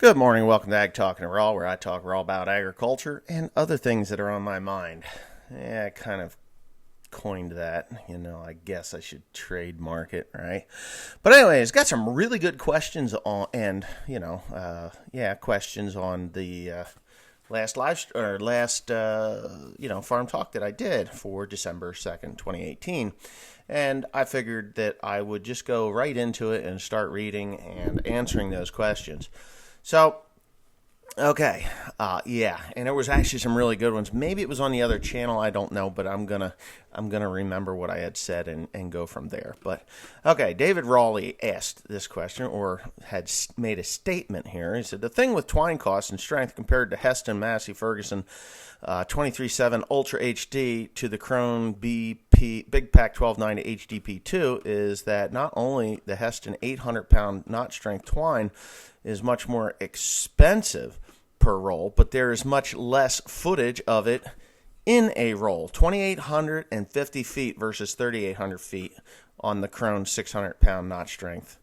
Good morning. Welcome to Ag Talking Raw, where I talk raw about agriculture and other things that are on my mind. Yeah, I kind of coined that. I guess I should trademark it, right? But anyways, got some really good questions on, and questions on the last farm talk that I did for December 2nd, 2018. And I figured that I would just go right into it and start reading and answering those questions. So, okay, and there was actually some really good ones. Maybe it was on the other channel, I don't know, but I'm gonna remember what I had said and go from there. But okay, David Raleigh asked this question, or had made a statement here. He said the thing with twine cost and strength compared to Heston Massey Ferguson 23.7 Ultra HD to the Krone BP Big Pack 1290 HDP2 is that not only the Heston 800-pound knot strength twine is much more expensive per roll, but there is much less footage of it in a roll. 2,850 feet versus 3,800 feet on the Krone 600-pound knot strength.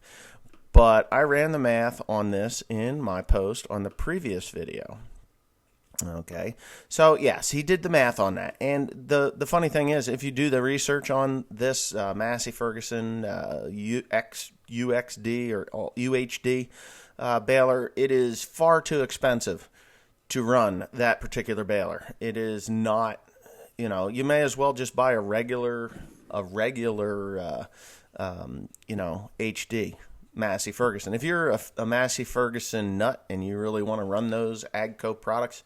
But I ran the math on this in my post on the previous video. Okay, so yes, he did the math on that. And the funny thing is, if you do the research on this Massey Ferguson UXD or UHD baler, it is far too expensive to run that particular baler. It is not, you may as well just buy a regular HD Massey Ferguson. If you're a Massey Ferguson nut and you really want to run those AGCO products,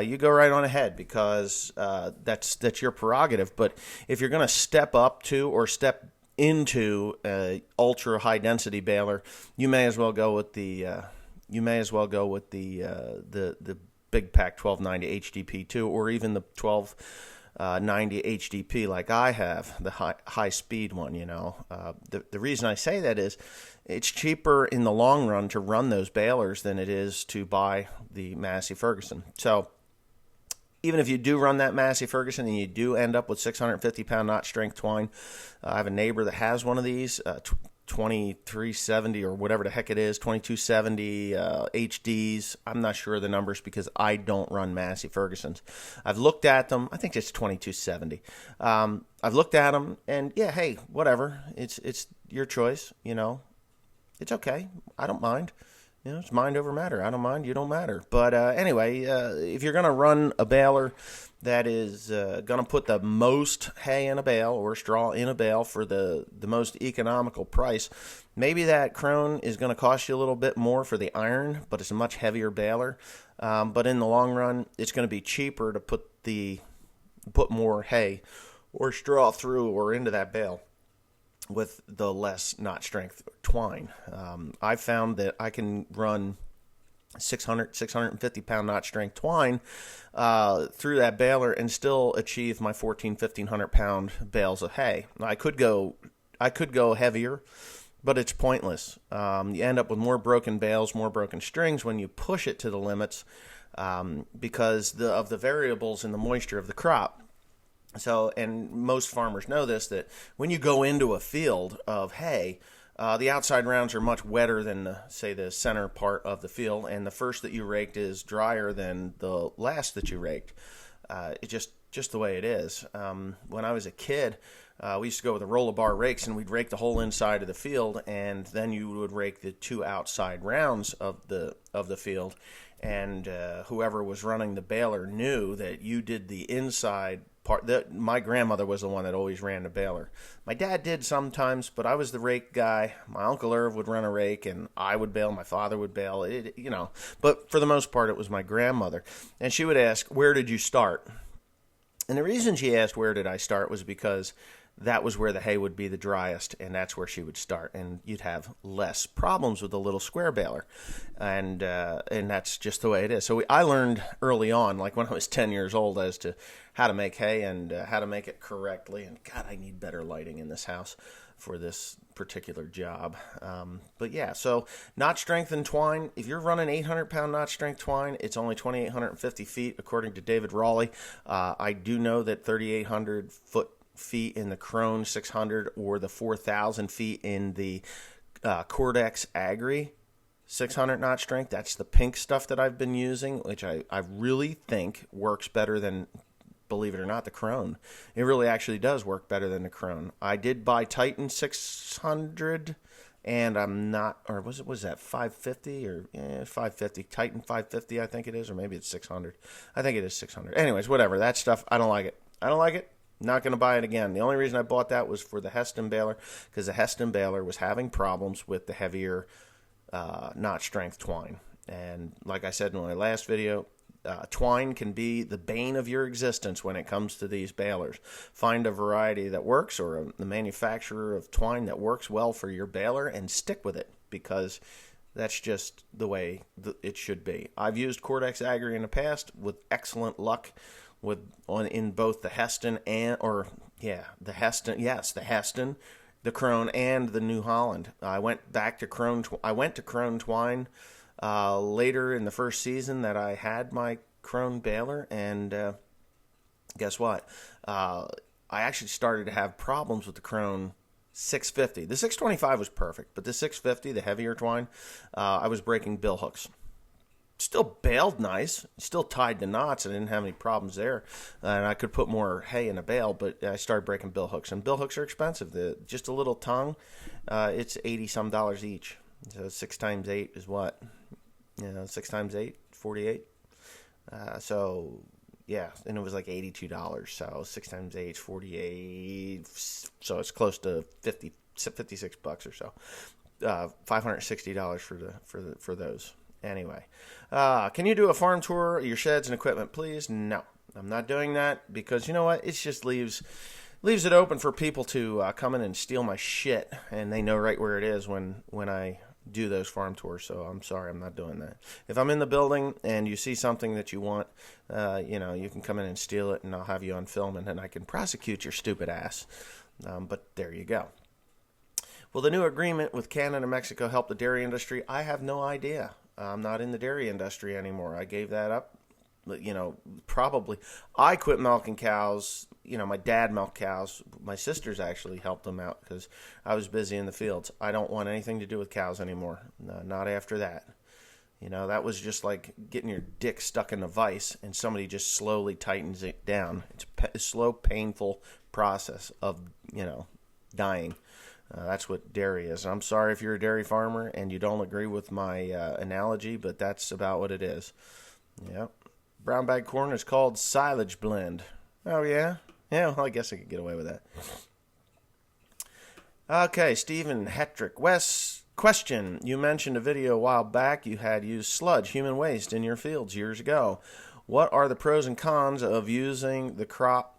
you go right on ahead, because that's your prerogative. But if you're going to step up to or step into a ultra high density baler, you may as well go with the Big Pack 1290 HDP2, or even the 1290 HDP like I have, the high speed one. The reason I say that is it's cheaper in the long run to run those balers than it is to buy the Massey Ferguson. So even if you do run that Massey Ferguson and you do end up with 650-pound knot strength twine, I have a neighbor that has one of these, 2370 or whatever the heck it is, 2270 HDs. I'm not sure of the numbers because I don't run Massey Fergusons. I've looked at them. I think it's 2270. I've looked at them, and yeah, hey, whatever. It's your choice. It's okay. I don't mind. It's mind over matter. I don't mind. You don't matter. But anyway, if you're going to run a baler that is going to put the most hay in a bale or straw in a bale for the most economical price, maybe that Krone is going to cost you a little bit more for the iron, but it's a much heavier baler. But in the long run, it's going to be cheaper to put more hay or straw through or into that bale with the less knot strength twine. I found that I can run 650 pound knot strength twine through that baler and still achieve my 1,500 pound bales of hay. I could go heavier, but it's pointless. You end up with more broken bales, more broken strings when you push it to the limits, because of the variables in the moisture of the crop. So, and most farmers know this, that when you go into a field of hay, the outside rounds are much wetter than the center part of the field, and the first that you raked is drier than the last that you raked. It's just the way it is. When I was a kid, we used to go with a roller bar rakes, and we'd rake the whole inside of the field, and then you would rake the two outside rounds of the field, and whoever was running the baler knew that you did the inside part. My grandmother was the one that always ran the baler. My dad did sometimes, but I was the rake guy. My Uncle Irv would run a rake, and I would bale. My father would bale. But for the most part, it was my grandmother. And she would ask, "Where did you start?" And the reason she asked, "Where did I start?" was because that was where the hay would be the driest, and that's where she would start, and you'd have less problems with the little square baler, and that's just the way it is. So I learned early on, like when I was 10 years old, as to how to make hay and how to make it correctly. And God, I need better lighting in this house for this particular job. But yeah, so knot strength and twine. If you're running 800-pound knot strength twine, it's only 2,850 feet, according to David Raleigh. I do know that 3,800 feet in the Krone 600 or the 4,000 feet in the Cordex Agri 600 knot strength. That's the pink stuff that I've been using, which I really think works better than, believe it or not, the Krone. It really actually does work better than the Krone. I did buy Titan 600, and I'm not, or was that 550 or 550? Titan 550, I think it is, or maybe it's 600. I think it is 600. Anyways, whatever. That stuff, I don't like it. I don't like it. Not going to buy it again. The only reason I bought that was for the Heston baler, because the Heston baler was having problems with the heavier knot strength twine. And like I said in my last video, twine can be the bane of your existence when it comes to these balers. Find a variety that works, or the manufacturer of twine that works well for your baler, and stick with it, because that's just the way it should be. I've used Cortex Agri in the past with excellent luck in both the Heston the Heston, the Krone, and the New Holland. I went back to Krone. I went to Krone twine later in the first season that I had my Krone baler, and guess what? I actually started to have problems with the Krone 650. The 625 was perfect, but the 650, the heavier twine, I was breaking bill hooks. Still baled nice, still tied to knots. I didn't have any problems there, and I could put more hay in a bale, but I started breaking bill hooks, and bill hooks are expensive. Just a little tongue, it's $80 some each. So 6 times 8 is what? 6 times 8, 48. So yeah, and it was like $82. So 6 times 8 is 48. So it's close to $56 or so. $560 for those. Anyway, can you do a farm tour of your sheds and equipment, please? No, I'm not doing that, because you know what? It just leaves it open for people to come in and steal my shit, and they know right where it is when I do those farm tours. So I'm sorry, I'm not doing that. If I'm in the building and you see something that you want, you can come in and steal it, and I'll have you on film, and then I can prosecute your stupid ass. But there you go. Will the new agreement with Canada and Mexico help the dairy industry? I have no idea. I'm not in the dairy industry anymore. I gave that up. Probably. I quit milking cows. My dad milked cows. My sisters actually helped them out because I was busy in the fields. I don't want anything to do with cows anymore. No, not after that. That was just like getting your dick stuck in a vise and somebody just slowly tightens it down. It's a slow, painful process of, dying. That's what dairy is. I'm sorry if you're a dairy farmer and you don't agree with my analogy, but that's about what it is. Yep. Brown bag corn is called silage blend. Oh, yeah? Yeah, well, I guess I could get away with that. Okay, Stephen Hetrick. Wes, question. You mentioned a video a while back you had used sludge, human waste, in your fields years ago. What are the pros and cons of using the crops,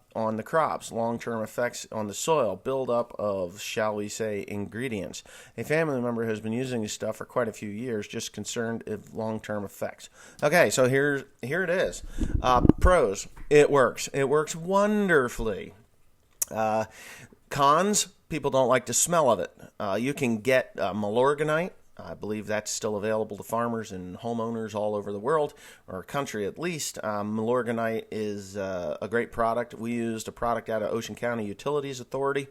long-term effects on the soil, buildup of, shall we say, ingredients? A family member has been using this stuff for quite a few years, just concerned of long-term effects. Okay, so here it is. Pros, it works. It works wonderfully. Cons, people don't like the smell of it. You can get Milorganite. I believe that's still available to farmers and homeowners all over the world, or country at least. Milorganite is a great product. We used a product out of Ocean County Utilities Authority.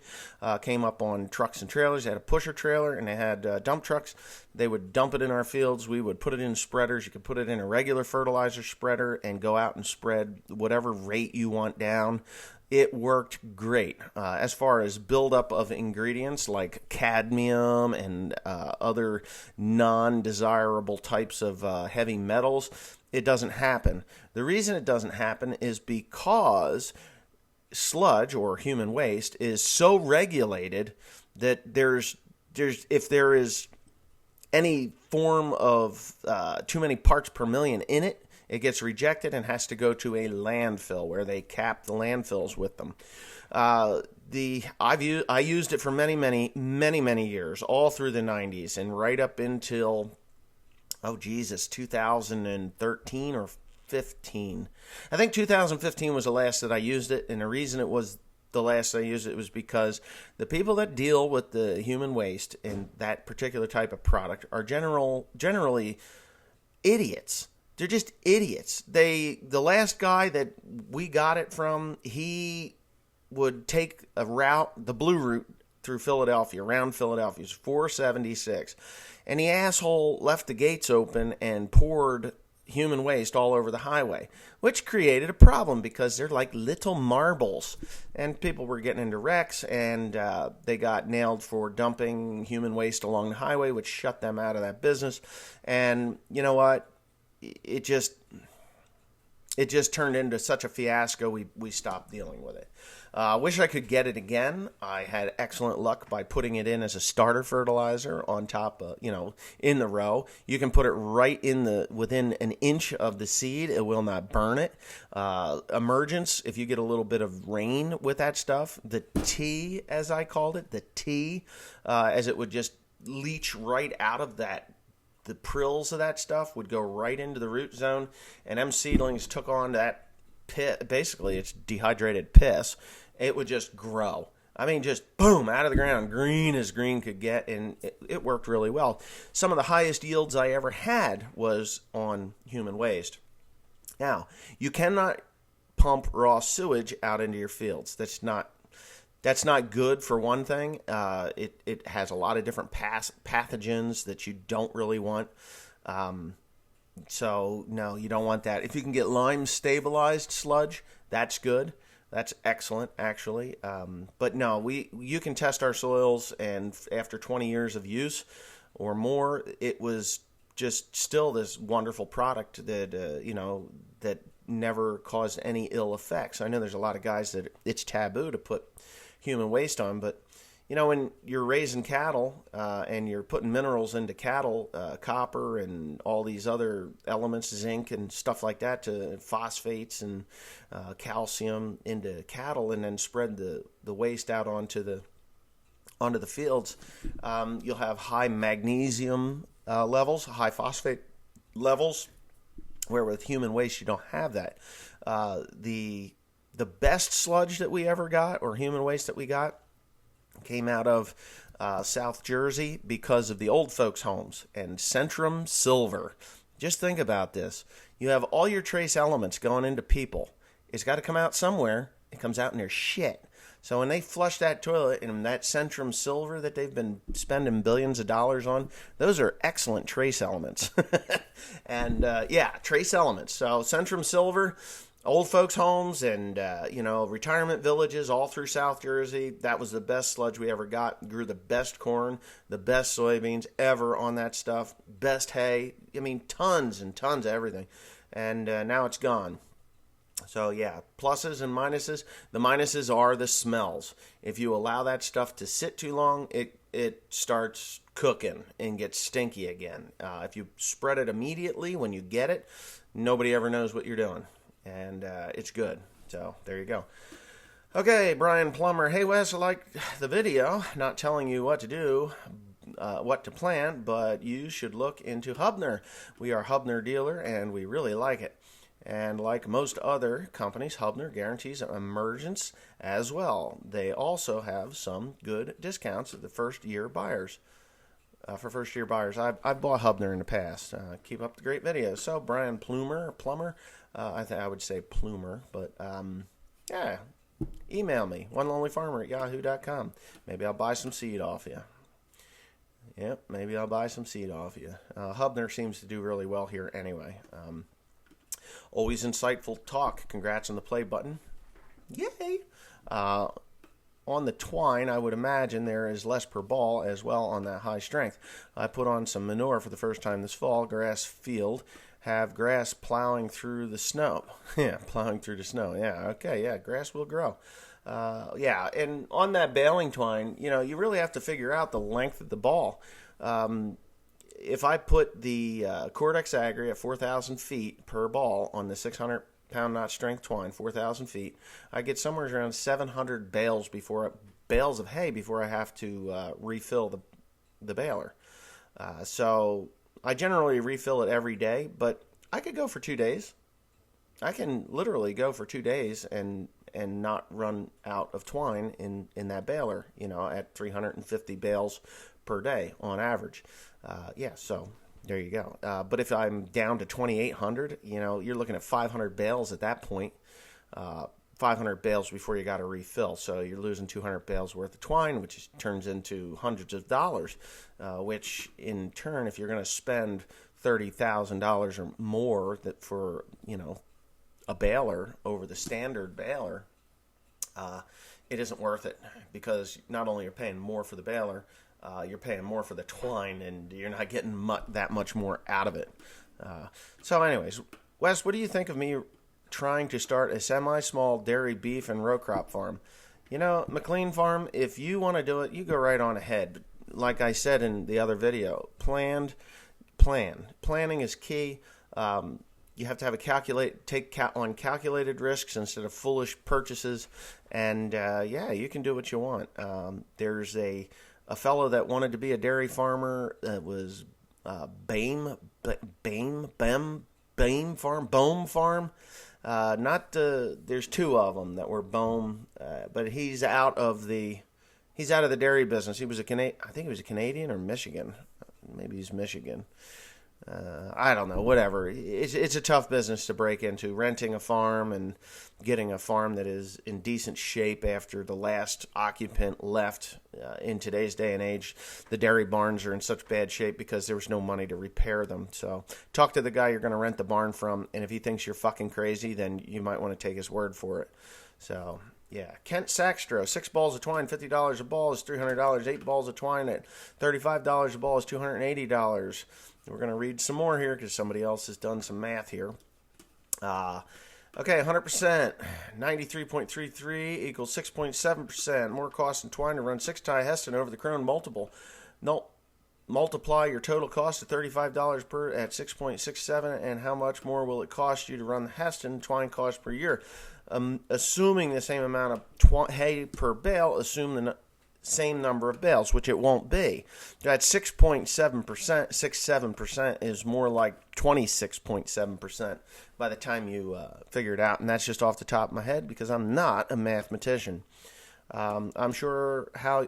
Came up on trucks and trailers. They had a pusher trailer, and they had dump trucks. They would dump it in our fields. We would put it in spreaders. You could put it in a regular fertilizer spreader and go out and spread whatever rate you want down. It worked great. As far as buildup of ingredients like cadmium and other non-desirable types of heavy metals, it doesn't happen. The reason it doesn't happen is because sludge, or human waste, is so regulated that there's if there is any form of too many parts per million in it, it gets rejected and has to go to a landfill where they cap the landfills with them. I used it for many years, all through the 90s and right up until 2013 or 15. I think 2015 was the last that I used it, and the reason it was the last I used it was because the people that deal with the human waste and that particular type of product are generally idiots. They're just idiots. The last guy that we got it from, he would take a route, the blue route, through Philadelphia, around Philadelphia. It was 476. And the asshole left the gates open and poured human waste all over the highway, which created a problem because they're like little marbles. And people were getting into wrecks, and they got nailed for dumping human waste along the highway, which shut them out of that business. And you know what? It just turned into such a fiasco, we stopped dealing with it. Wish I could get it again. I had excellent luck by putting it in as a starter fertilizer on top, in the row. You can put it right within an inch of the seed. It will not burn it. Emergence, if you get a little bit of rain with that stuff, the tea, as I called it, as it would just leach right out of that. The prills of that stuff would go right into the root zone, and them seedlings took on that pit. Basically, it's dehydrated piss. It would just grow. I mean, just boom, out of the ground, green as green could get, and it worked really well. Some of the highest yields I ever had was on human waste. Now, you cannot pump raw sewage out into your fields. That's not good, for one thing. It has a lot of different pathogens that you don't really want. So, no, you don't want that. If you can get lime-stabilized sludge, that's good. That's excellent, actually. But no, you can test our soils, and after 20 years of use or more, it was just still this wonderful product that, that never caused any ill effects. I know there's a lot of guys that it's taboo to put human waste on, but when you're raising cattle and you're putting minerals into cattle, copper and all these other elements, zinc and stuff like that, to phosphates and calcium into cattle, and then spread the waste out onto the fields, you'll have high magnesium levels, high phosphate levels, where with human waste you don't have that. The best sludge that we ever got, or human waste that we got, came out of South Jersey because of the old folks' homes and Centrum Silver. Just think about this. You have all your trace elements going into people. It's got to come out somewhere. It comes out in their shit. So when they flush that toilet and that Centrum Silver that they've been spending billions of dollars on, those are excellent trace elements. And trace elements. So Centrum Silver, old folks' homes, and retirement villages all through South Jersey. That was the best sludge we ever got. Grew the best corn, the best soybeans ever on that stuff. Best hay. I mean, tons and tons of everything. And now it's gone. So yeah, pluses and minuses. The minuses are the smells. If you allow that stuff to sit too long, it starts cooking and gets stinky again. If you spread it immediately when you get it, nobody ever knows what you're doing. And it's good. So there you go. Okay, Brian Plummer. Hey, Wes, I like the video. Not telling you what to do, what to plant, but you should look into Hubner. We are Hubner dealer, and we really like it. And like most other companies, Hubner guarantees emergence as well. They also have some good discounts for first-year buyers. I've bought Hubner in the past. Keep up the great videos. So, Brian Plummer, I would say Plumer, but email me, onelonelyfarmer@yahoo.com. Maybe I'll buy some seed off you. Yep, maybe I'll buy some seed off you. Hubner seems to do really well here anyway. Always insightful talk. Congrats on the play button. Yay! On the twine, I would imagine there is less per ball as well on that high strength. I put on some manure for the first time this fall, grass field. Have grass plowing through the snow. Yeah, plowing through the snow. Yeah, okay, yeah, grass will grow. And on that baling twine, you really have to figure out the length of the ball. If I put the Cordex Agri at 4,000 feet per ball on the 600-pound knot strength twine, 4,000 feet, I get somewhere around 700 bales of hay before I have to refill the baler. So I generally refill it every day, but I could go for 2 days. I can literally go for 2 days and not run out of twine in that baler, at 350 bales per day on average. So there you go. But if I'm down to 2,800, you're looking at 500 bales at that point. 500 bales before you got to refill. So you're losing 200 bales worth of twine, which turns into hundreds of dollars, which in turn, if you're going to spend $30,000 or more that for, a baler over the standard baler, it isn't worth it, because not only you're paying more for the baler, you're paying more for the twine, and you're not getting that much more out of it. So anyways, Wes, what do you think of me trying to start a semi-small dairy, beef, and row crop farm? McLean Farm, if you want to do it, you go right on ahead. Like I said in the other video, planning is key. You have to have take on calculated risks instead of foolish purchases, and you can do what you want. There's a fellow that wanted to be a dairy farmer. That was Bohm Farm. There's two of them that were Bohm, but he's out of the dairy business. He was I think he was a Canadian or Michigan. Maybe he's Michigan. I don't know, whatever. It's a tough business to break into, renting a farm and getting a farm that is in decent shape after the last occupant left. In today's day and age, the dairy barns are in such bad shape because there was no money to repair them. So talk to the guy you're going to rent the barn from, and if he thinks you're fucking crazy, then you might want to take his word for it. So, yeah. Kent Saxtro, 6 balls of twine, $50 a ball is $300. 8 balls of twine at $35 a ball is $280. We're going to read some more here because somebody else has done some math here. Okay, 100%, 93.33 equals 6.7%. More cost in twine to run 6-tie Heston over the Krone multiple. Multiply your total cost to $35 per at 6.67, and how much more will it cost you to run the Heston twine cost per year? Assuming the same amount of hay per bale, assume the same number of bales, which it won't be. That 6.7%, 6.7% is more like 26.7% by the time you figure it out, and that's just off the top of my head because I'm not a mathematician. I'm not sure how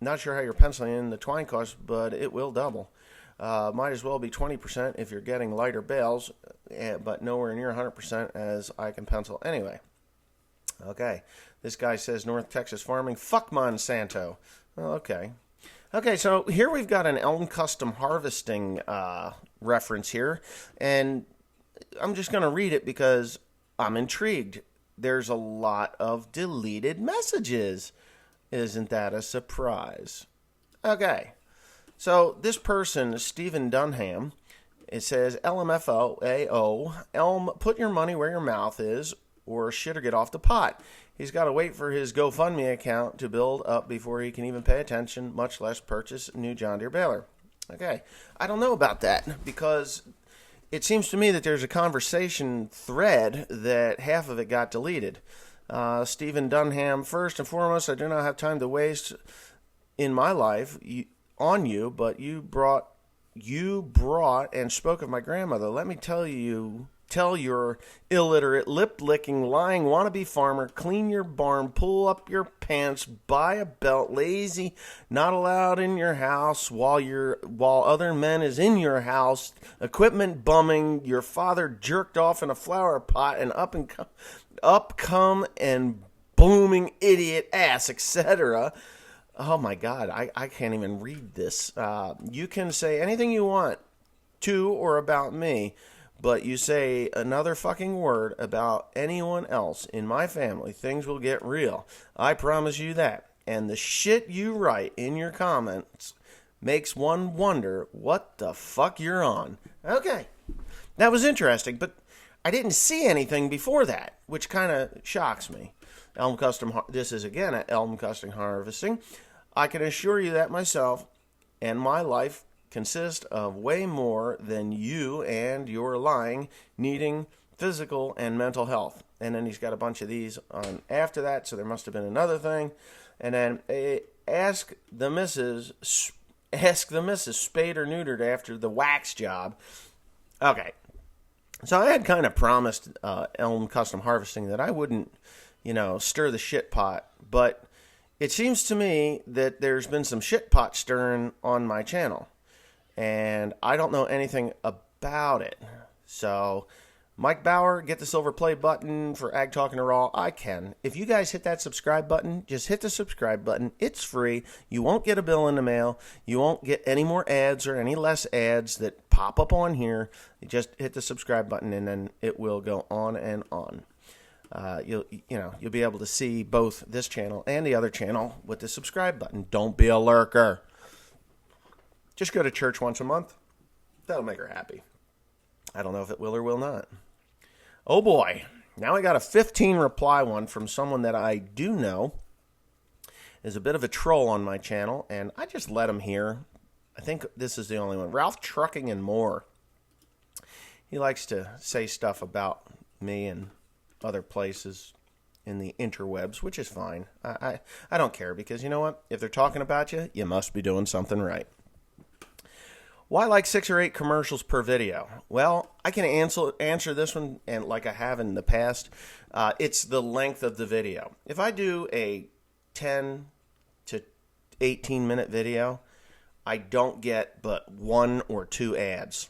you're penciling in the twine cost, but it will double. Might as well be 20% if you're getting lighter bales, but nowhere near 100% as I can pencil anyway. Okay, this guy says North Texas farming. Fuck Monsanto. Okay, so here we've got an Elm Custom Harvesting reference here, and I'm just going to read it because I'm intrigued. There's a lot of deleted messages. Isn't that a surprise? Okay, so this person, Stephen Dunham, it says LMFAO, Elm, put your money where your mouth is, or shit or get off the pot. He's got to wait for his GoFundMe account to build up before he can even pay attention, much less purchase a new John Deere baler. Okay, I don't know about that because it seems to me that there's a conversation thread that half of it got deleted. Stephen Dunham, first and foremost, I do not have time to waste in my life on you, but you brought and spoke of my grandmother. Let me tell your illiterate, lip-licking, lying wannabe farmer, clean your barn, pull up your pants, buy a belt, lazy, not allowed in your house while other men is in your house, equipment bumming, your father jerked off in a flower pot, and up come and booming idiot ass, etc. Oh my God, I can't even read this. You can say anything you want to or about me, but you say another fucking word about anyone else in my family, things will get real. I promise you that. And the shit you write in your comments makes one wonder what the fuck you're on. Okay, that was interesting, but I didn't see anything before that, which kind of shocks me. This is again at Elm Custom Harvesting. I can assure you that myself and my life consist of way more than you and your lying, needing physical and mental health. And then he's got a bunch of these on after that, so there must have been another thing. And then ask the missus spayed or neutered after the wax job. Okay, so I had kind of promised Elm Custom Harvesting that I wouldn't, stir the shit pot, but it seems to me that there's been some shit pot stirring on my channel. And I don't know anything about it. So Mike Bauer, get the silver play button for Ag Talking to Raw. I can. If you guys hit that subscribe button, just hit the subscribe button. It's free. You won't get a bill in the mail. You won't get any more ads or any less ads that pop up on here. You just hit the subscribe button, and then it will go on and on. You'll be able to see both this channel and the other channel with the subscribe button. Don't be a lurker. Just go to church once a month. That'll make her happy. I don't know if it will or will not. Oh boy, now I got a 15 reply one from someone that I do know is a bit of a troll on my channel, and I just let him hear. I think this is the only one. Ralph Trucking and More. He likes to say stuff about me and other places in the interwebs, which is fine. I don't care, because you know what? If they're talking about you, you must be doing something right. Why like 6 or 8 commercials per video? Well, I can answer this one, and like I have in the past, it's the length of the video. If I do a 10 to 18 minute video, I don't get but 1 or 2 ads.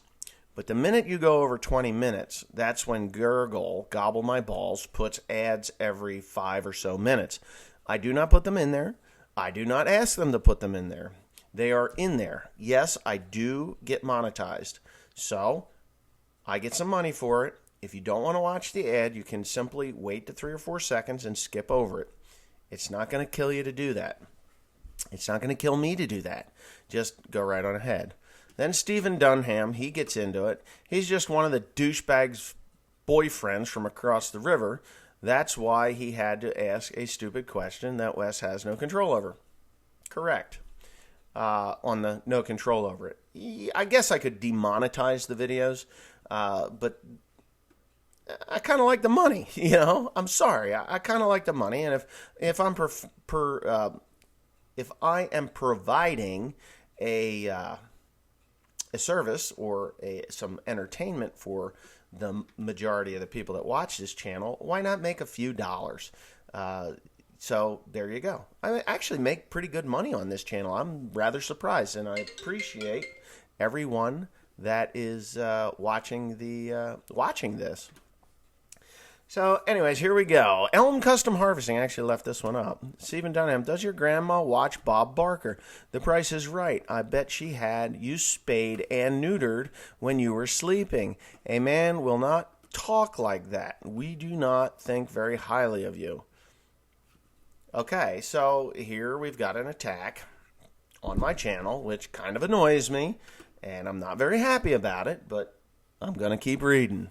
But the minute you go over 20 minutes, that's when Gobble My Balls, puts ads every 5 or so minutes. I do not put them in there. I do not ask them to put them in there. They are in there. Yes, I do get monetized. So I get some money for it. If you don't want to watch the ad, you can simply wait to 3 or 4 seconds and skip over it. It's not going to kill you to do that. It's not going to kill me to do that. Just go right on ahead. Then Stephen Dunham, he gets into it. He's just one of the douchebags' boyfriends from across the river. That's why he had to ask a stupid question that Wes has no control over. Correct. On the no control over it. I guess I could demonetize the videos, but I kind of like the money, you know? I'm sorry. I kind of like the money, and if I am providing a service or some entertainment for the majority of the people that watch this channel, why not make a few dollars? So there you go. I actually make pretty good money on this channel. I'm rather surprised, and I appreciate everyone that is watching this. So anyways, here we go. Elm Custom Harvesting. I actually left this one up. Stephen Dunham, does your grandma watch Bob Barker? The Price is Right. I bet she had you spayed and neutered when you were sleeping. A man will not talk like that. We do not think very highly of you. Okay, so here we've got an attack on my channel, which kind of annoys me, and I'm not very happy about it, but I'm going to keep reading.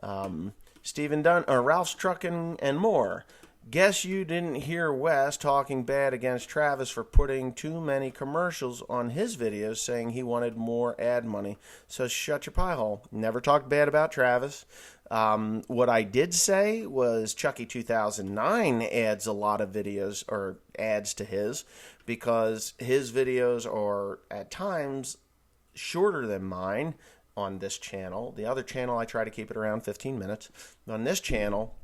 Ralph's Trucking and More. Guess you didn't hear Wes talking bad against Travis for putting too many commercials on his videos, saying he wanted more ad money. So shut your pie hole. Never talked bad about Travis. What I did say was Chucky 2009 adds a lot of videos or ads to his, because his videos are at times shorter than mine on this channel. The other channel, I try to keep it around 15 minutes. On this channel,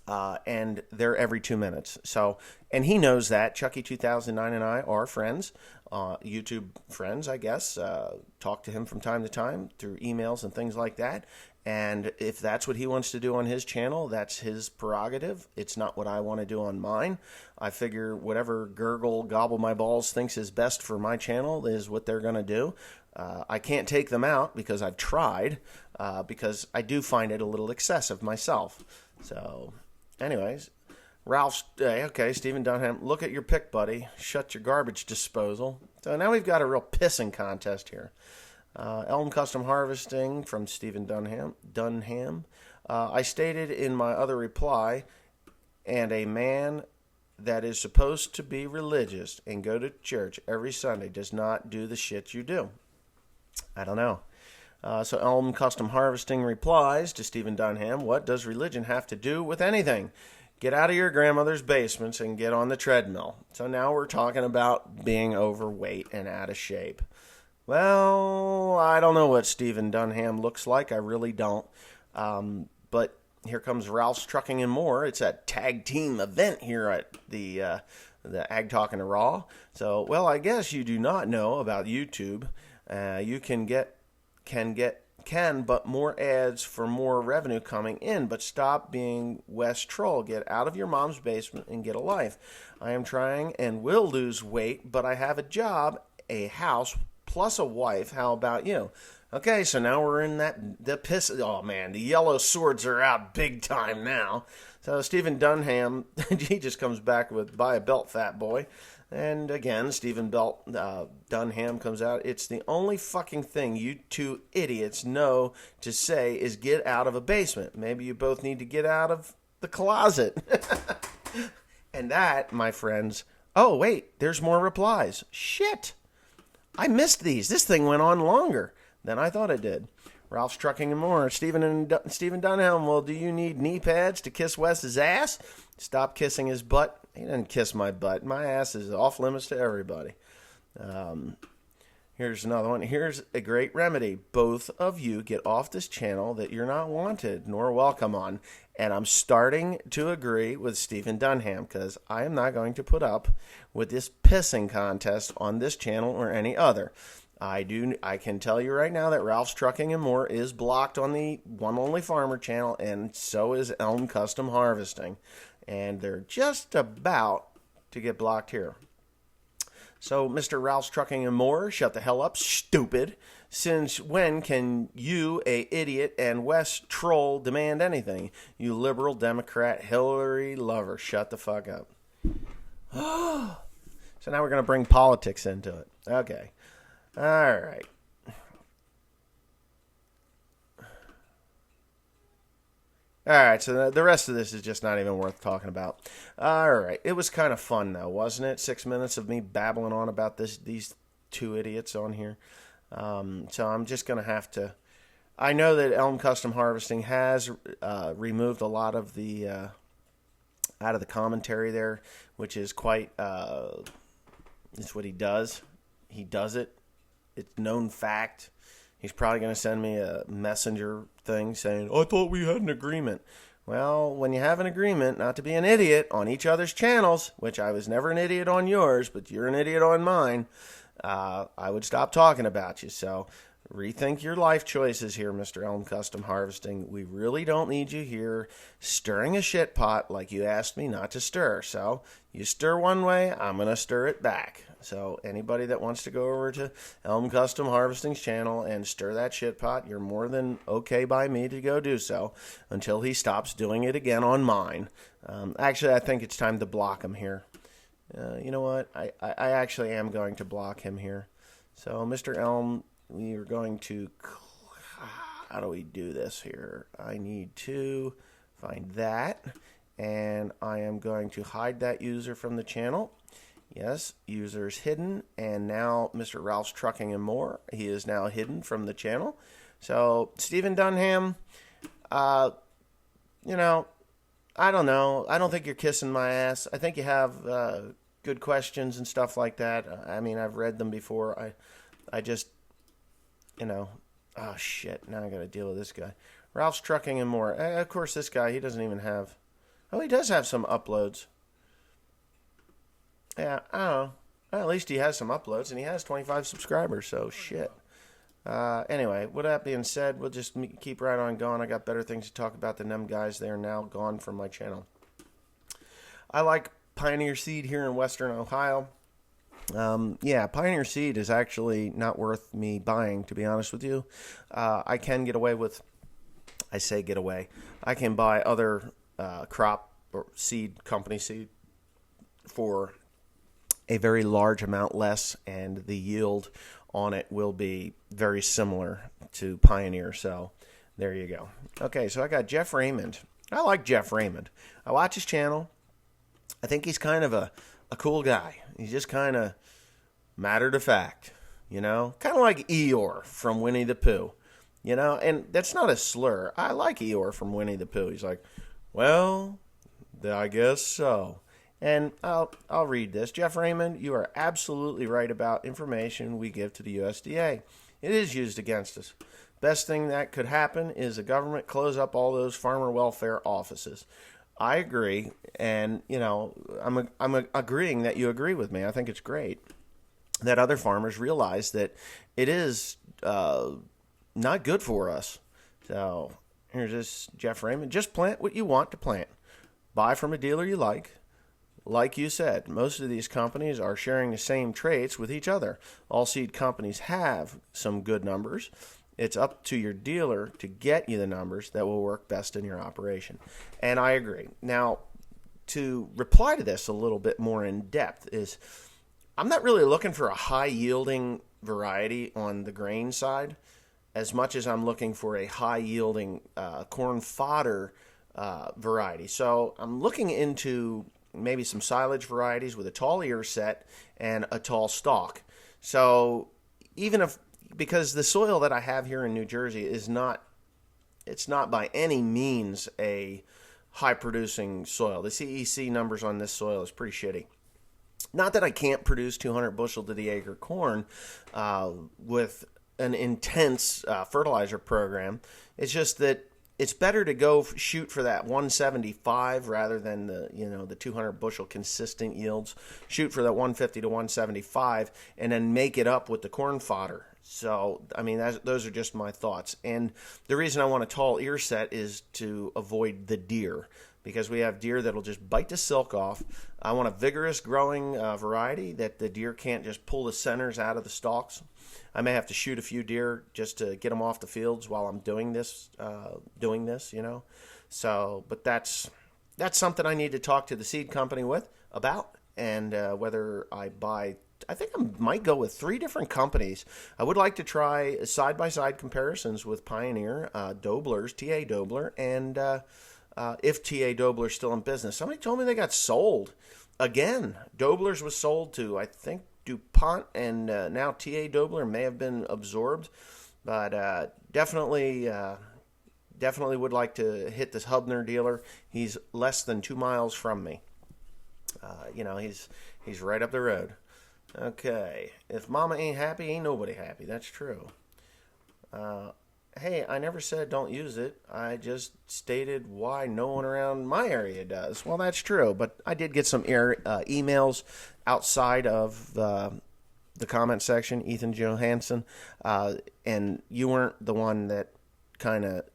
and they're every 2 minutes. So, and he knows that. Chucky 2009 and I are friends, YouTube friends, I guess. Talk to him from time to time through emails and things like that. And if that's what he wants to do on his channel, that's his prerogative. It's not what I want to do on mine. I figure whatever Gobble My Balls thinks is best for my channel is what they're going to do. I can't take them out because I've tried, because I do find it a little excessive myself. So, anyways, Stephen Dunham, look at your pick, buddy. Shut your garbage disposal. So now we've got a real pissing contest here. Elm Custom Harvesting from Stephen Dunham. I stated in my other reply, and a man that is supposed to be religious and go to church every Sunday does not do the shit you do. I don't know. So Elm Custom Harvesting replies to Stephen Dunham, what does religion have to do with anything? Get out of your grandmother's basements and get on the treadmill. So now we're talking about being overweight and out of shape. Well, I don't know what Stephen Dunham looks like. I really don't. But here comes Ralph's Trucking and More. It's a tag team event here at the Ag Talking to Raw. So, well, I guess you do not know about YouTube. You can get can, but more ads for more revenue coming in. But stop being West Troll. Get out of your mom's basement and get a life. I am trying and will lose weight, but I have a job, a house, plus a wife. How about you? Okay, so now we're in the piss. Oh man, the yellow swords are out big time now. So Stephen Dunham, he just comes back with buy a belt, fat boy. And again, Stephen Dunham comes out. It's the only fucking thing you two idiots know to say is get out of a basement. Maybe you both need to get out of the closet. And that, my friends, oh wait, there's more replies. Shit. I missed these. This thing went on longer than I thought it did. Ralph's Trucking and More. Stephen Dunham, well, do you need knee pads to kiss Wes's ass? Stop kissing his butt. He didn't kiss my butt. My ass is off limits to everybody. Here's another one. Here's a great remedy. Both of you get off this channel that you're not wanted nor welcome on. And I'm starting to agree with Stephen Dunham because I am not going to put up with this pissing contest on this channel or any other. I can tell you right now that Ralph's Trucking and More is blocked on the One Only Farmer channel, and so is Elm Custom Harvesting. And they're just about to get blocked here. So, Mr. Ralph's Trucking and More, shut the hell up, stupid. Since when can you, a idiot, and West Troll demand anything? You liberal Democrat Hillary lover, shut the fuck up. So now we're going to bring politics into it. Okay. All right. All right, so the rest of this is just not even worth talking about. All right, it was kind of fun, though, wasn't it? 6 minutes of me babbling on about these two idiots on here. So I'm just going to have to... I know that Elm Custom Harvesting has removed a lot of the out of the commentary there, which is quite... it's what he does. He does it. It's known fact. He's probably going to send me a messenger thing saying, I thought we had an agreement. Well, when you have an agreement not to be an idiot on each other's channels, which I was never an idiot on yours, but you're an idiot on mine, I would stop talking about you. So rethink your life choices here, Mr. Elm Custom Harvesting. We really don't need you here stirring a shit pot like you asked me not to stir. So you stir one way, I'm going to stir it back. So anybody that wants to go over to Elm Custom Harvesting's channel and stir that shit pot, you're more than okay by me to go do so until he stops doing it again on mine. Actually, I think it's time to block him here. You know what? I actually am going to block him here. So, Mr. Elm, we are going to... How do we do this here? I need to find that. And I am going to hide that user from the channel. Yes, user's hidden. And now Mr. Ralph's Trucking and More. He is now hidden from the channel. So, Stephen Dunham, you know, I don't know. I don't think you're kissing my ass. I think you have good questions and stuff like that. I mean, I've read them before. I just, you know, oh shit, now I got to deal with this guy. Ralph's Trucking and More. Of course, this guy, he doesn't even have, oh, he does have some uploads. Yeah, I don't know. Well, at least he has some uploads, and he has 25 subscribers, so shit. Anyway, with that being said, we'll just keep right on going. I got better things to talk about than them guys. They are now gone from my channel. I like Pioneer Seed here in Western Ohio. Yeah, Pioneer Seed is actually not worth me buying, to be honest with you. I can get away with, I say get away, I can buy other crop or seed, company seed, for a very large amount less, and the yield on it will be very similar to Pioneer. So there you go. Okay, so I got Jeff Raymond. I like Jeff Raymond. I watch his channel. I think he's kind of a cool guy. He's just kind of matter of fact, you know, kind of like Eeyore from Winnie the Pooh, you know, and that's not a slur. I like Eeyore from Winnie the Pooh. He's like, well, I guess so. And I'll read this. Jeff Raymond, you are absolutely right about information we give to the USDA. It is used against us. Best thing that could happen is the government close up all those farmer welfare offices. I agree, and you know, I'm agreeing that you agree with me. I think it's great that other farmers realize that it is not good for us. So here's this Jeff Raymond. Just plant what you want to plant. Buy from a dealer you like. Like you said, most of these companies are sharing the same traits with each other. All seed companies have some good numbers. It's up to your dealer to get you the numbers that will work best in your operation. And I agree. Now, to reply to this a little bit more in depth is I'm not really looking for a high yielding variety on the grain side as much as I'm looking for a high yielding corn fodder variety. So I'm looking into maybe some silage varieties with a tall ear set and a tall stalk. So even if, because the soil that I have here in New Jersey is not, it's not by any means a high producing soil. The CEC numbers on this soil is pretty shitty. Not that I can't produce 200 bushel to the acre corn with an intense fertilizer program. It's just that it's better to go shoot for that 175 rather than the 200 bushel consistent yields. Shoot for that 150 to 175 and then make it up with the corn fodder. So, I mean, those are just my thoughts. And the reason I want a tall ear set is to avoid the deer, because we have deer that'll just bite the silk off. I want a vigorous growing variety that the deer can't just pull the centers out of the stalks. I may have to shoot a few deer just to get them off the fields while I'm doing this, So, but that's something I need to talk to the seed company about, and whether I buy. I think I might go with 3 different companies. I would like to try side-by-side comparisons with Pioneer, Dobler's, T.A. Dobler, and if T.A. Dobler's still in business. Somebody told me they got sold again. Dobler's was sold to, I think, DuPont, and now T.A. Dobler may have been absorbed. But definitely would like to hit this Hubner dealer. He's less than 2 miles from me. He's right up the road. Okay, if mama ain't happy, ain't nobody happy. That's true. Hey, I never said don't use it. I just stated why no one around my area does. Well, that's true, but I did get some emails outside of the comment section, Ethan Johansson, and you weren't the one that kind of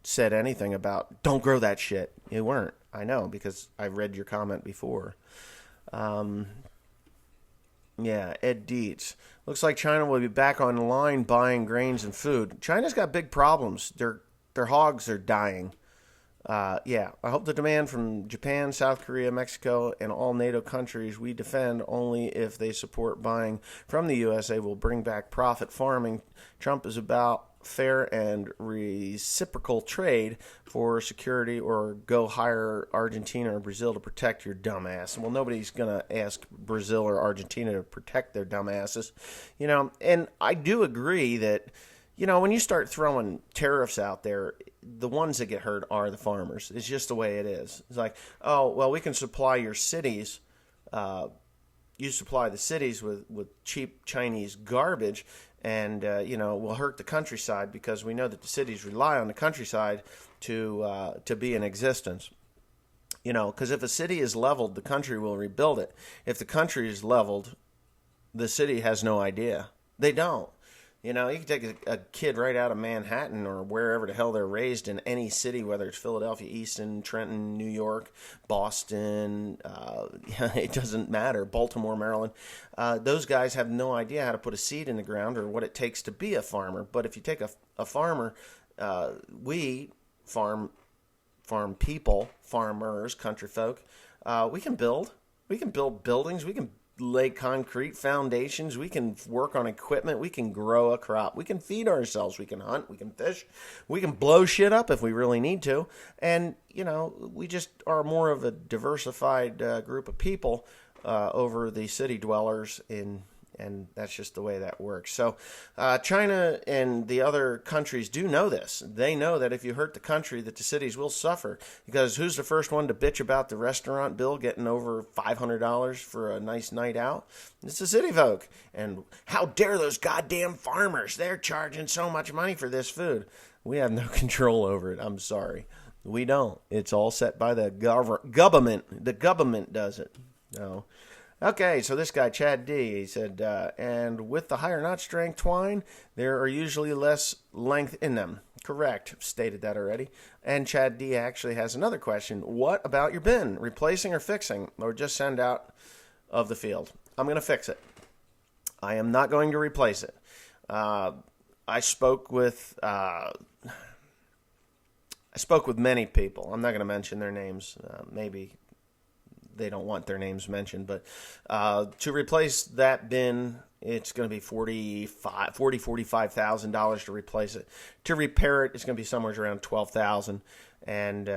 said anything about don't grow that shit. You weren't. I know, because I read your comment before. Yeah, Ed Dietz. Looks like China will be back online buying grains and food. China's got big problems. Their hogs are dying. I hope the demand from Japan, South Korea, Mexico, and all NATO countries we defend only if they support buying from the USA will bring back profit farming. Trump is about fair and reciprocal trade for security, or go hire Argentina or Brazil to protect your dumbass. Well, nobody's going to ask Brazil or Argentina to protect their dumbasses. And I do agree that, when you start throwing tariffs out there, the ones that get hurt are the farmers. It's just the way it is. It's like, oh, well, we can supply your cities. You supply the cities with cheap Chinese garbage, and we'll hurt the countryside because we know that the cities rely on the countryside to be in existence. Because if a city is leveled, the country will rebuild it. If the country is leveled, the city has no idea. They don't. You can take a kid right out of Manhattan or wherever the hell they're raised in any city, whether it's Philadelphia, Easton, Trenton, New York, Boston, it doesn't matter, Baltimore, Maryland. Those guys have no idea how to put a seed in the ground or what it takes to be a farmer. But if you take a farmer, we farm people, farmers, country folk, we can build buildings, we can lay concrete foundations, we can work on equipment, we can grow a crop, we can feed ourselves, we can hunt, we can fish, we can blow shit up if we really need to. And we just are more of a diversified group of people over the city dwellers, and that's just the way that works. So China and the other countries do know this. They know that if you hurt the country, that the cities will suffer, because who's the first one to bitch about the restaurant bill getting over $500 for a nice night out? It's the city folk. And how dare those goddamn farmers? They're charging so much money for this food. We have no control over it. I'm sorry. We don't. It's all set by the government. The government does it. No. Okay, so this guy, Chad D, he said, and with the higher knot strength twine, there are usually less length in them. Correct. Stated that already. And Chad D actually has another question. What about your bin? Replacing or fixing? Or just send out of the field? I'm going to fix it. I am not going to replace it. I spoke with many people. I'm not going to mention their names. Maybe they don't want their names mentioned, but to replace that bin, it's going to be $45,000 to replace it. To repair it, it's going to be somewhere around $12,000, and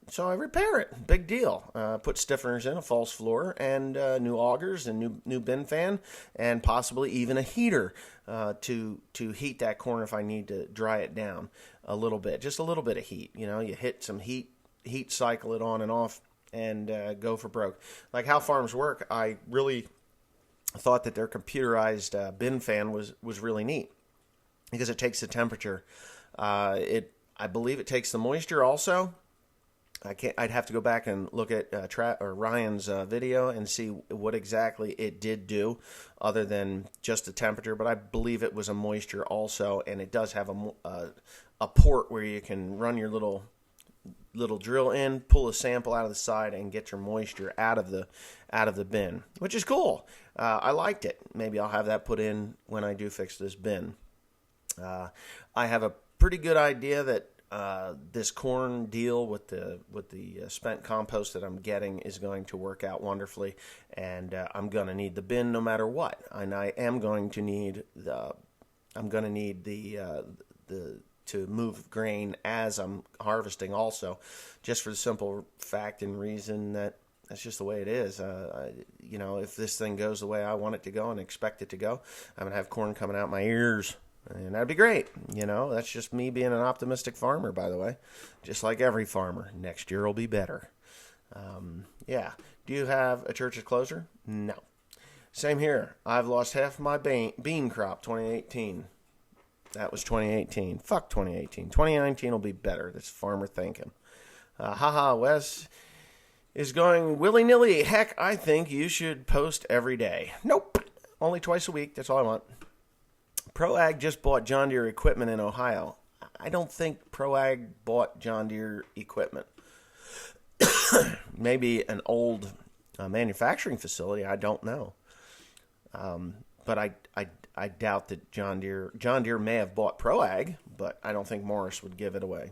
so I repair it. Big deal. Put stiffeners in, a false floor, and new augers, and new bin fan, and possibly even a heater to heat that corn if I need to dry it down a little bit, just a little bit of heat. You hit some heat cycle it on and off, and go for broke. Like how farms work, I really thought that their computerized bin fan was really neat because it takes the temperature. I believe it takes the moisture also. I'd have to go back and look at Ryan's video and see what exactly it did do, other than just the temperature. But I believe it was a moisture also, and it does have a port where you can run your little drill in, pull a sample out of the side, and get your moisture out of the bin, which is cool. I liked it. Maybe I'll have that put in when I do fix this bin. I have a pretty good idea that this corn deal with the spent compost that I'm getting is going to work out wonderfully, and I'm going to need the bin no matter what, and I am going to need the to move grain as I'm harvesting also, just for the simple fact and reason that that's just the way it is. If this thing goes the way I want it to go and expect it to go, I'm going to have corn coming out my ears, and that'd be great. That's just me being an optimistic farmer, by the way, just like every farmer. Next year will be better. Yeah. Do you have a church's closer? No. Same here. I've lost half my bean crop 2018. That was 2018. Fuck 2018. 2019 will be better. That's farmer thinking. Wes is going willy-nilly. Heck, I think you should post every day. Nope. Only twice a week. That's all I want. ProAg just bought John Deere equipment in Ohio. I don't think ProAg bought John Deere equipment. Maybe an old manufacturing facility. I don't know. But I doubt that John Deere may have bought ProAg, but I don't think Morris would give it away.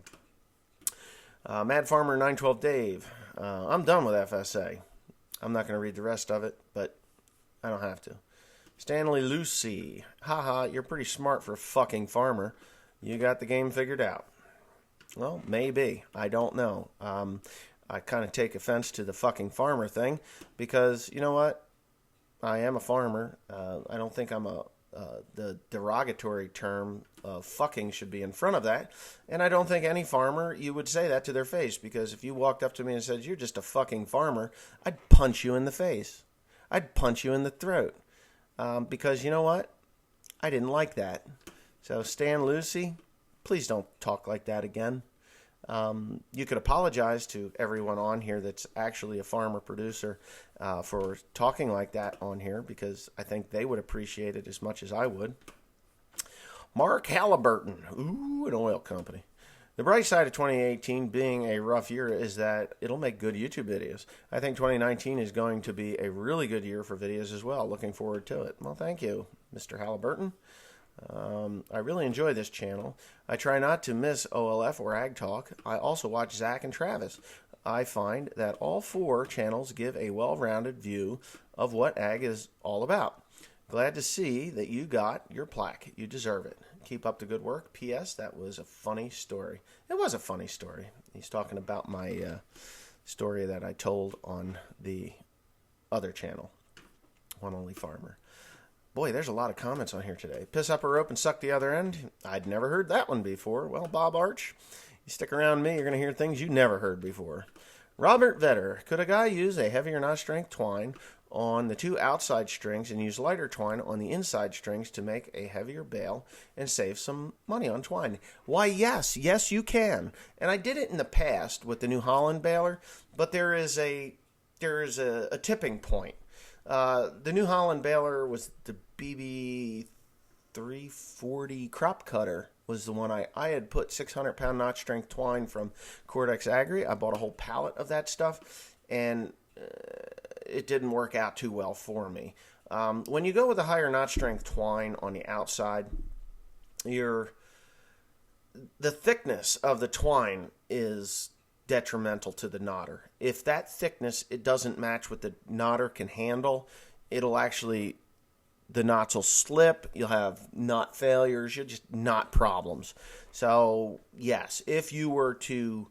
Mad Farmer 912 Dave, I'm done with FSA. I'm not going to read the rest of it, but I don't have to. Stanley Lucy, you're pretty smart for a fucking farmer. You got the game figured out. Well, maybe. I don't know. I kind of take offense to the fucking farmer thing because, you know what? I am a farmer. I don't think the derogatory term fucking should be in front of that. And I don't think any farmer, you would say that to their face, because if you walked up to me and said, you're just a fucking farmer, I'd punch you in the face. I'd punch you in the throat. Because you know what? I didn't like that. So Stan Lucy, please don't talk like that again. You could apologize to everyone on here that's actually a farmer producer for talking like that on here, because I think they would appreciate it as much as I would. Mark Halliburton, an oil company. The bright side of 2018 being a rough year is that it'll make good YouTube videos. I think 2019 is going to be a really good year for videos as well. Looking forward to it. Well, thank you, Mr. Halliburton. I really enjoy this channel. I try not to miss OLF or Ag Talk. I also watch Zach and Travis. I find that all four channels give a well-rounded view of what ag is all about. Glad to see that you got your plaque. You deserve it. Keep up the good work. P.S. That was a funny story. It was a funny story. He's talking about my story that I told on the other channel, One Only Farmer. Boy, there's a lot of comments on here today. Piss up a rope and suck the other end. I'd never heard that one before. Well, Bob Arch, you stick around me, you're going to hear things you never heard before. Robert Vetter, could a guy use a heavier knot strength twine on the two outside strings and use lighter twine on the inside strings to make a heavier bale and save some money on twine? Why, yes, you can. And I did it in the past with the New Holland baler, but there is a tipping point. The New Holland baler was the BB 340 crop cutter was the one I had put 600-pound notch strength twine from Cordex Agri. I bought a whole pallet of that stuff, and it didn't work out too well for me. When you go with a higher notch strength twine on the outside, the thickness of the twine is detrimental to the knotter. If that thickness it doesn't match what the knotter can handle, it'll actually, the knots will slip, you'll have knot failures, you'll just knot problems. So yes, if you were to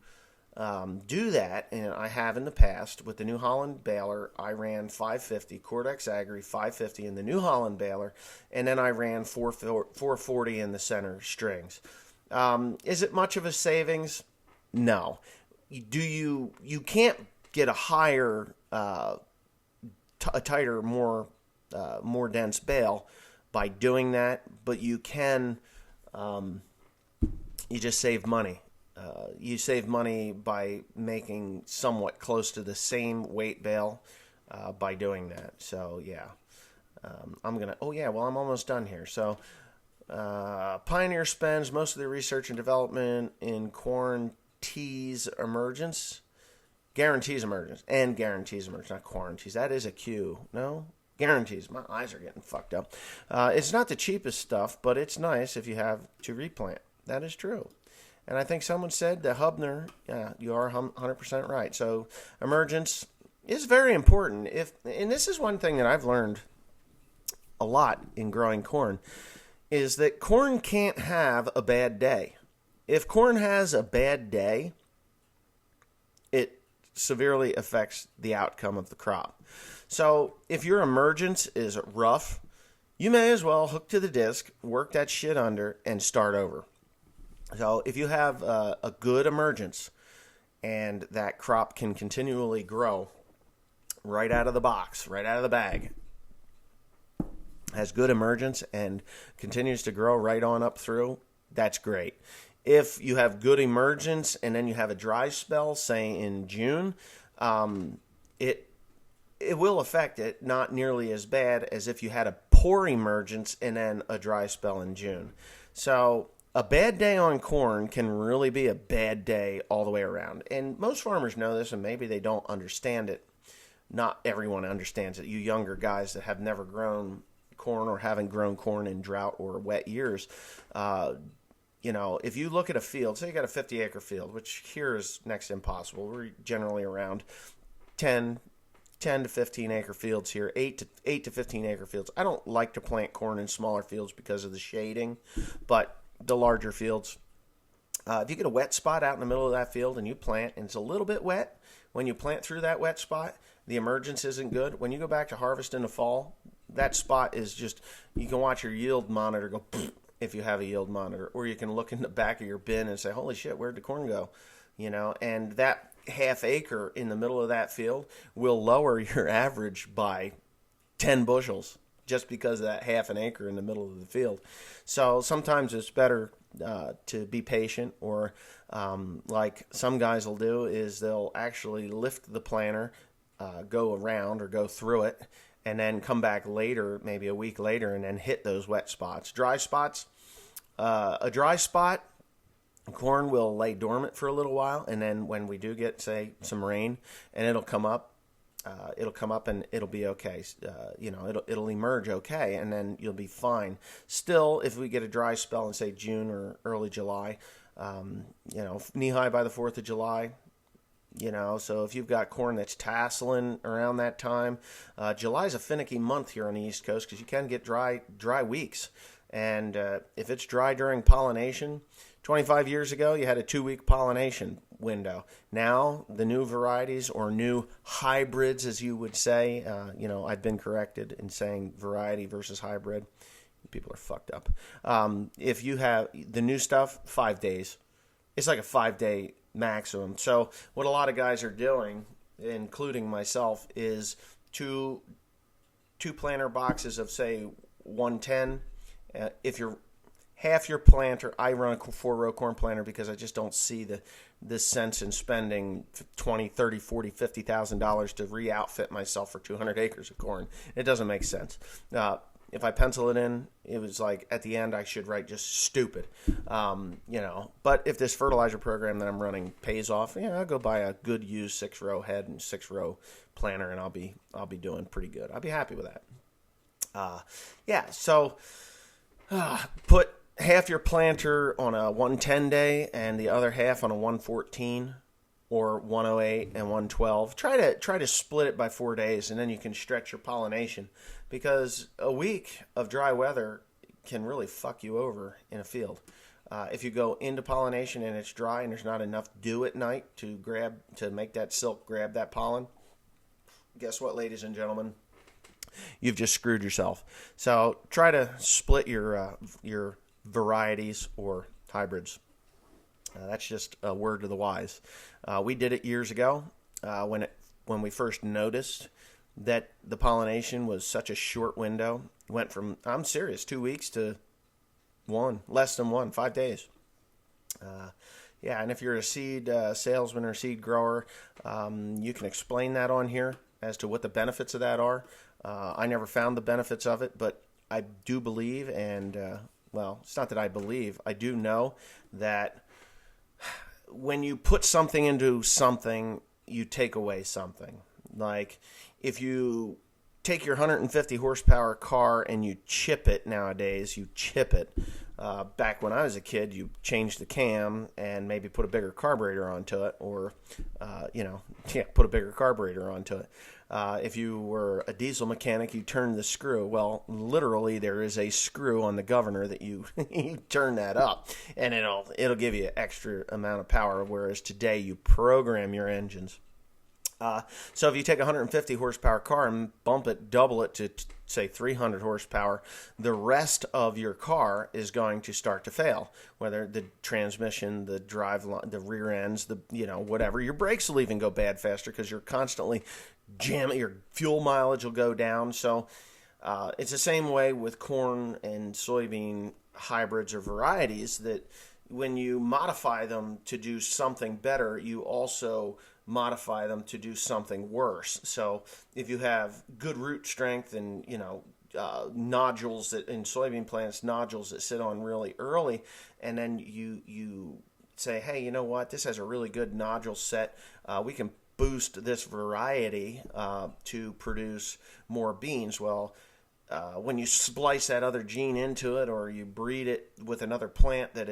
do that, and I have in the past with the New Holland baler, I ran 550, Cordex Agri 550 in the New Holland baler, and then I ran 440 in the center strings. Is it much of a savings? No. You can't get a higher, a tighter, more dense bale by doing that, but you can, you just save money. You save money by making somewhat close to the same weight bale by doing that. So yeah, I'm almost done here. So Pioneer spends most of their research and development in corn guarantees emergence, not quarantines. That is a Q. No? Guarantees. My eyes are getting fucked up. It's not the cheapest stuff, but it's nice if you have to replant. That is true. And I think someone said that Hubner, yeah, you are 100% right. So emergence is very important. And this is one thing that I've learned a lot in growing corn, is that corn can't have a bad day. If corn has a bad day, it severely affects the outcome of the crop. So if your emergence is rough, you may as well hook to the disc, work that shit under, and start over. So if you have a good emergence and that crop can continually grow right out of the box, right out of the bag, has good emergence and continues to grow right on up through, that's great. If you have good emergence and then you have a dry spell, say in June, it will affect it, not nearly as bad as if you had a poor emergence and then a dry spell in June. So a bad day on corn can really be a bad day all the way around. And most farmers know this, and maybe they don't understand it. Not everyone understands it. You younger guys that have never grown corn or haven't grown corn in drought or wet years, if you look at a field, say you got a 50-acre field, which here is next to impossible. We're generally around 10 to 15-acre fields here, 8 to 15-acre fields. I don't like to plant corn in smaller fields because of the shading, but the larger fields, if you get a wet spot out in the middle of that field and you plant and it's a little bit wet, when you plant through that wet spot, the emergence isn't good. When you go back to harvest in the fall, that spot is just, you can watch your yield monitor go if you have a yield monitor, or you can look in the back of your bin and say, holy shit, where'd the corn go? And that half acre in the middle of that field will lower your average by 10 bushels just because of that half an acre in the middle of the field. So sometimes it's better to be patient, or like some guys will do is they'll actually lift the planter, go around or go through it, and then come back later, maybe a week later, and then hit those wet spots. Dry spots, a dry spot, corn will lay dormant for a little while, and then when we do get, say, some rain, and it'll come up and it'll be okay. It'll emerge okay, and then you'll be fine. Still, if we get a dry spell in, say, June or early July, knee-high by the 4th of July, so if you've got corn that's tasseling around that time, July's a finicky month here on the East Coast because you can get dry weeks. And if it's dry during pollination, 25 years ago, you had a 2-week pollination window. Now, the new varieties or new hybrids, as you would say, I've been corrected in saying variety versus hybrid. People are fucked up. If you have the new stuff, 5 days. It's like a 5-day maximum. So what a lot of guys are doing, including myself, is two planter boxes of, say, 110. If you're half your planter. I run a 4-row corn planter because I just don't see the sense in spending $20, $30, $40, $50,000 to re-outfit myself for 200 acres of corn. It doesn't make sense. If I pencil it in, it was like at the end I should write just stupid, But if this fertilizer program that I'm running pays off, I'll go buy a good used 6-row head and 6-row planter, and I'll be doing pretty good. I'll be happy with that. So put half your planter on a 110 day and the other half on a 114 or 108 and 112. Try to split it by 4 days, and then you can stretch your pollination, because a week of dry weather can really fuck you over in a field. If you go into pollination and it's dry and there's not enough dew at night to make that silk grab that pollen, guess what, ladies and gentlemen? You've just screwed yourself. So try to split your varieties or hybrids. That's just a word to the wise. We did it years ago when we first noticed that the pollination was such a short window. Went from, I'm serious, 2 weeks to less than 5 days. And if you're a seed salesman or seed grower, you can explain that on here as to what the benefits of that are. I never found the benefits of it, but I do believe, and it's not that I believe, I do know that when you put something into something, you take away something. Like if you take your 150 horsepower car and you chip it nowadays, back when I was a kid, you changed the cam and maybe put a bigger carburetor onto it, or, put a bigger carburetor onto it. If you were a diesel mechanic, you turned the screw. Well, literally, there is a screw on the governor that you turn that up, and it'll give you an extra amount of power. Whereas today, you program your engines. So if you take a 150 horsepower car and double it to say 300 horsepower, the rest of your car is going to start to fail. Whether the transmission, the drive, the rear ends, whatever. Your brakes will even go bad faster because you're constantly jamming. Your fuel mileage will go down. So it's the same way with corn and soybean hybrids or varieties, that when you modify them to do something better, you also modify them to do something worse. So if you have good root strength and nodules that in soybean plants, nodules that sit on really early, and then you say, hey, you know what, this has a really good nodule set, we can boost this variety to produce more beans. Well, when you splice that other gene into it, or you breed it with another plant that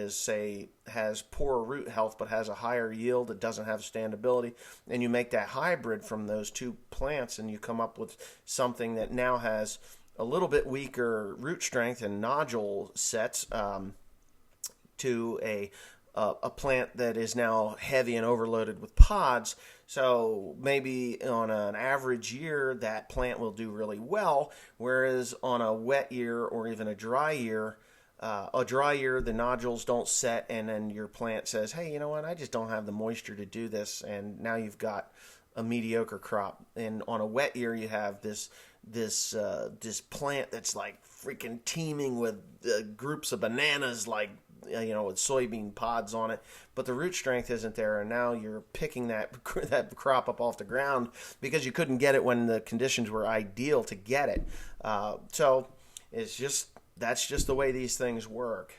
has poor root health but has a higher yield, that doesn't have standability, and you make that hybrid from those two plants, and you come up with something that now has a little bit weaker root strength and nodule sets to a plant that is now heavy and overloaded with pods. So maybe on an average year, that plant will do really well, whereas on a wet year or even a dry year, the nodules don't set, and then your plant says, hey, you know what, I just don't have the moisture to do this, and now you've got a mediocre crop. And on a wet year, you have this plant that's like freaking teeming with groups of bananas, like with soybean pods on it, but the root strength isn't there, and now you're picking that crop up off the ground because you couldn't get it when the conditions were ideal to get it. So that's just the way these things work.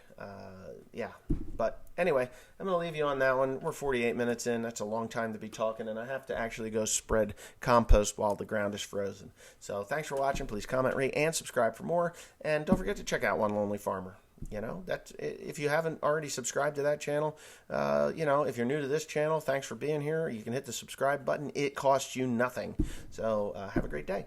But anyway, I'm going to leave you on that one. We're 48 minutes in. That's a long time to be talking, and I have to actually go spread compost while the ground is frozen. So thanks for watching. Please comment, rate, and subscribe for more. And don't forget to check out One Lonely Farmer. That if you haven't already subscribed to that channel, if you're new to this channel, thanks for being here. You can hit the subscribe button. It costs you nothing. So have a great day.